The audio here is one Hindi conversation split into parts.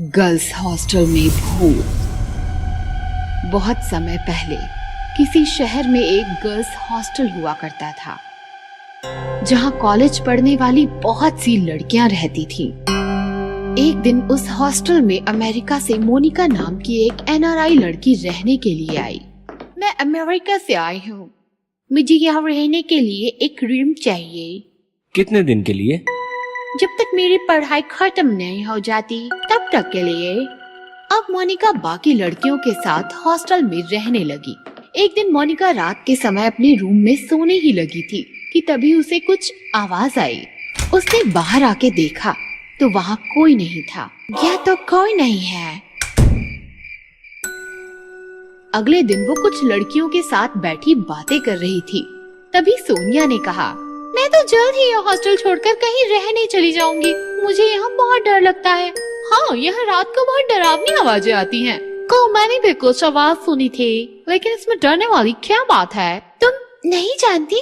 गर्ल्स हॉस्टल में भूत। बहुत समय पहले किसी शहर में एक गर्ल्स हॉस्टल हुआ करता था, जहां कॉलेज पढ़ने वाली बहुत सी लड़कियां रहती थीं। एक दिन उस हॉस्टल में अमेरिका से मोनिका नाम की एक NRI लड़की रहने के लिए आई। मैं अमेरिका से आई हूँ, मुझे यहाँ रहने के लिए एक रूम चाहिए। कितने दिन के लिए? जब तक मेरी पढ़ाई खत्म नहीं हो जाती तब तक के लिए। अब मोनिका बाकी लड़कियों के साथ हॉस्टल में रहने लगी। एक दिन मोनिका रात के समय अपने रूम में सोने ही लगी थी कि तभी उसे कुछ आवाज आई। उसने बाहर आके देखा तो वहाँ कोई नहीं था। यह तो कोई नहीं है। अगले दिन वो कुछ लड़कियों के साथ बैठी बातें कर रही थी। तभी सोनिया ने कहा, मैं तो जल्द ही यह हॉस्टल छोड़कर कहीं रहने चली जाऊंगी। मुझे यहाँ बहुत डर लगता है। हाँ, यहाँ रात को बहुत डरावनी आवाजें आती हैं। मैंने भी कुछ आवाज सुनी थी, लेकिन इसमें डरने वाली क्या बात है? तुम नहीं जानती?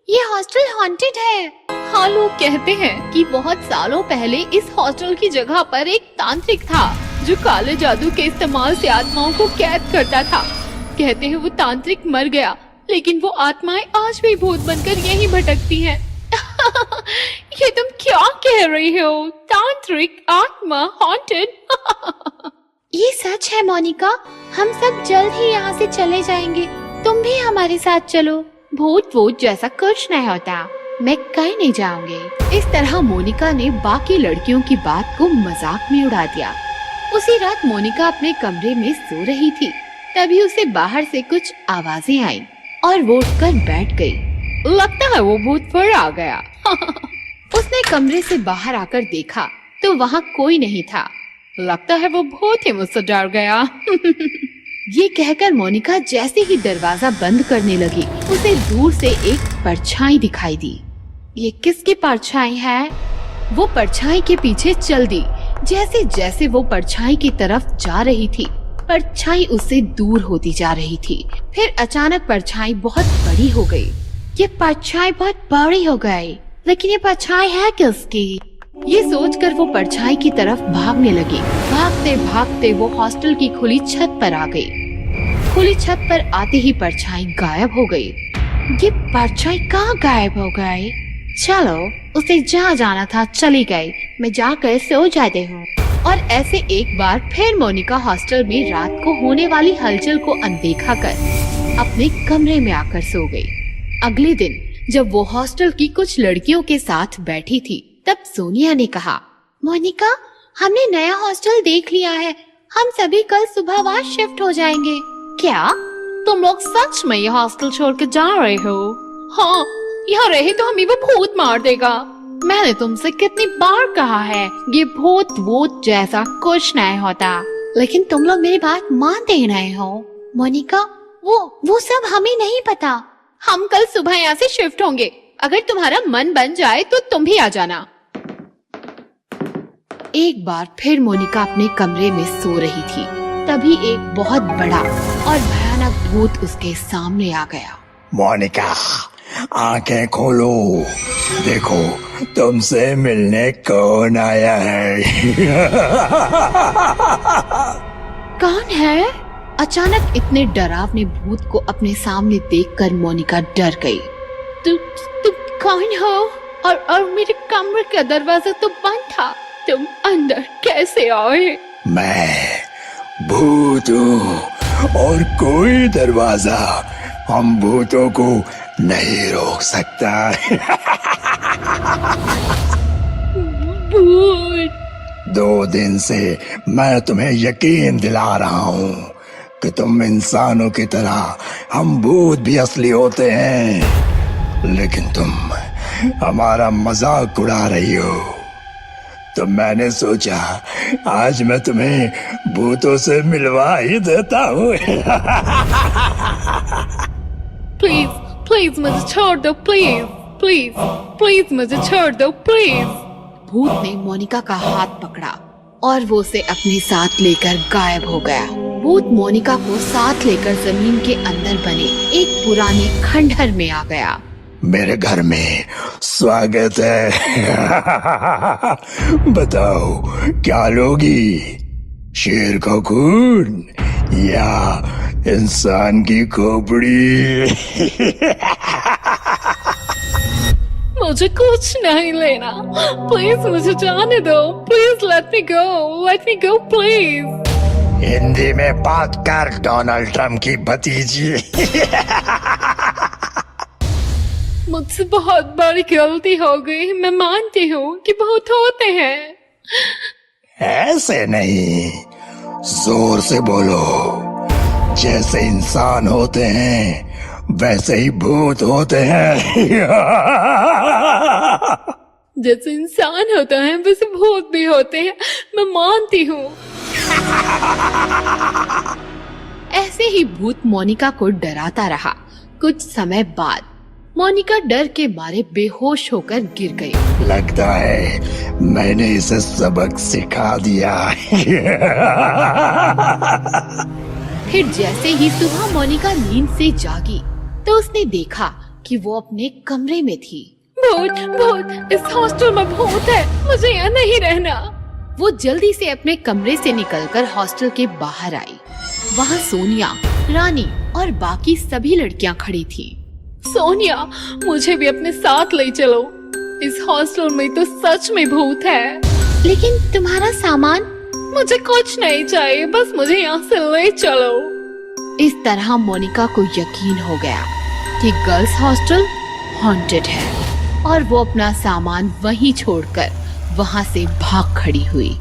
ये हॉस्टल हॉन्टेड है। हाँ, लोग कहते हैं कि बहुत सालों पहले इस हॉस्टल की जगह पर एक तांत्रिक था जो काले जादू के इस्तेमाल से आत्माओं को कैद करता था। कहते हैं वो तांत्रिक मर गया, लेकिन वो आत्माएं आज भी भूत बनकर यहीं भटकती हैं। ये तुम क्या कह रही हो? तांत्रिक आत्मा हॉन्टेड? ये सच है मोनिका, हम सब जल्द ही यहाँ से चले जाएंगे। तुम भी हमारे साथ चलो। भूत वूत जैसा कुछ नहीं होता, मैं कहीं नहीं जाऊंगी। इस तरह मोनिका ने बाकी लड़कियों की बात को मजाक में उड़ा दिया। उसी रात मोनिका अपने कमरे में सो रही थी, तभी उसे बाहर से कुछ आवाजें आई और वो उठकर बैठ गई। लगता है वो भूत फिर आ गया। उसने कमरे से बाहर आकर देखा तो वहाँ कोई नहीं था। लगता है वो भूत ही मुझसे डर गया। ये कहकर मोनिका जैसे ही दरवाजा बंद करने लगी, उसे दूर से एक परछाई दिखाई दी। ये किसकी परछाई है? वो परछाई के पीछे चल दी। जैसे जैसे वो परछाई की तरफ जा रही थी, परछाई उससे दूर होती जा रही थी। फिर अचानक परछाई बहुत बड़ी हो गई। ये परछाई बहुत बड़ी हो गई, लेकिन ये परछाई है किसकी? ये सोचकर वो परछाई की तरफ भागने लगी। भागते भागते वो हॉस्टल की खुली छत पर आ गई। खुली छत पर आते ही परछाई गायब हो गई। ये परछाई कहाँ गायब हो गई? चलो, उसे जहाँ जाना था चली गई, मैं जाकर सो जाती हूँ। और ऐसे एक बार फिर मोनिका हॉस्टल में रात को होने वाली हलचल को अनदेखा कर अपने कमरे में आकर सो गई। अगले दिन जब वो हॉस्टल की कुछ लड़कियों के साथ बैठी थी, तब सोनिया ने कहा, मोनिका, हमने नया हॉस्टल देख लिया है। हम सभी कल सुबह वहाँ शिफ्ट हो जाएंगे। क्या तुम लोग सच में ये हॉस्टल छोड़ के जा रहे हो? हाँ, यहाँ रहे तो हमें वो भूत मार देगा। मैंने तुमसे कितनी बार कहा है, ये भूत वूत जैसा कुछ नहीं होता, लेकिन तुम लोग मेरी बात मानते ही नहीं हो। मोनिका, वो सब हमें नहीं पता। हम कल सुबह यहाँ से शिफ्ट होंगे। अगर तुम्हारा मन बन जाए तो तुम भी आ जाना। एक बार फिर मोनिका अपने कमरे में सो रही थी, तभी एक बहुत बड़ा और भयानक भूत उसके सामने आ गया। मोनिका, आंखें खोलो, देखो तुमसे मिलने कौन आया है। कौन है? अचानक इतने डरावने भूत को अपने सामने देखकर मोनिका डर गई। तुम कौन हो? और मेरे कमरे का दरवाजा तो बंद था, तुम अंदर कैसे आए? मैं भूत हूँ और कोई दरवाजा हम भूतों को नहीं रोक सकता। भूत! 2 दिन से मैं तुम्हें यकीन दिला रहा हूँ कि तुम इंसानों की तरह हम भूत भी असली होते हैं, लेकिन तुम हमारा मजाक उड़ा रही हो। तो मैंने सोचा आज मैं तुम्हें भूतों से मिलवा ही देता हूँ। प्लीज प्लीज मुझे छोड़ दो, प्लीज प्लीज प्लीज मुझे छोड़ दो, प्लीज। भूत ने मोनिका का हाथ पकड़ा और वो उसे अपने साथ लेकर गायब हो गया। भूत मोनिका को साथ लेकर जमीन के अंदर बने एक पुराने खंडहर में आ गया। मेरे घर में स्वागत है। बताओ क्या लोगी? शेर का खून या इंसान की खोपड़ी? मुझे कुछ नहीं लेना, प्लीज मुझे जाने दो, please let me go please. Hindi में बात कर डोनाल्ड ट्रम्प की भतीजी। मुझसे बहुत बड़ी गलती हो गई, मैं मानती हूँ कि बहुत होते हैं। ऐसे नहीं, जोर से बोलो। जैसे इंसान होते हैं वैसे ही भूत होते हैं। जैसे इंसान होता है वैसे भूत भी होते हैं, मैं मानती हूँ। ऐसे ही भूत मोनिका को डराता रहा। कुछ समय बाद मोनिका डर के मारे बेहोश होकर गिर गई। लगता है मैंने इसे सबक सिखा दिया। फिर जैसे ही सुबह मोनिका नींद से जागी तो उसने देखा कि वो अपने कमरे में थी। भूत, इस हॉस्टल में भूत है, मुझे यहाँ नहीं रहना। वो जल्दी से अपने कमरे से निकलकर हॉस्टल के बाहर आई। वहाँ सोनिया, रानी और बाकी सभी लड़कियाँ खड़ी थी। सोनिया, मुझे भी अपने साथ ले चलो, इस हॉस्टल में तो सच में भूत है। लेकिन तुम्हारा सामान? मुझे कुछ नहीं चाहिए, बस मुझे यहाँ से ले चलो। इस तरह मोनिका को यकीन हो गया कि गर्ल्स हॉस्टल हॉन्टेड है और वो अपना सामान वहीं छोड़कर वहाँ से भाग खड़ी हुई।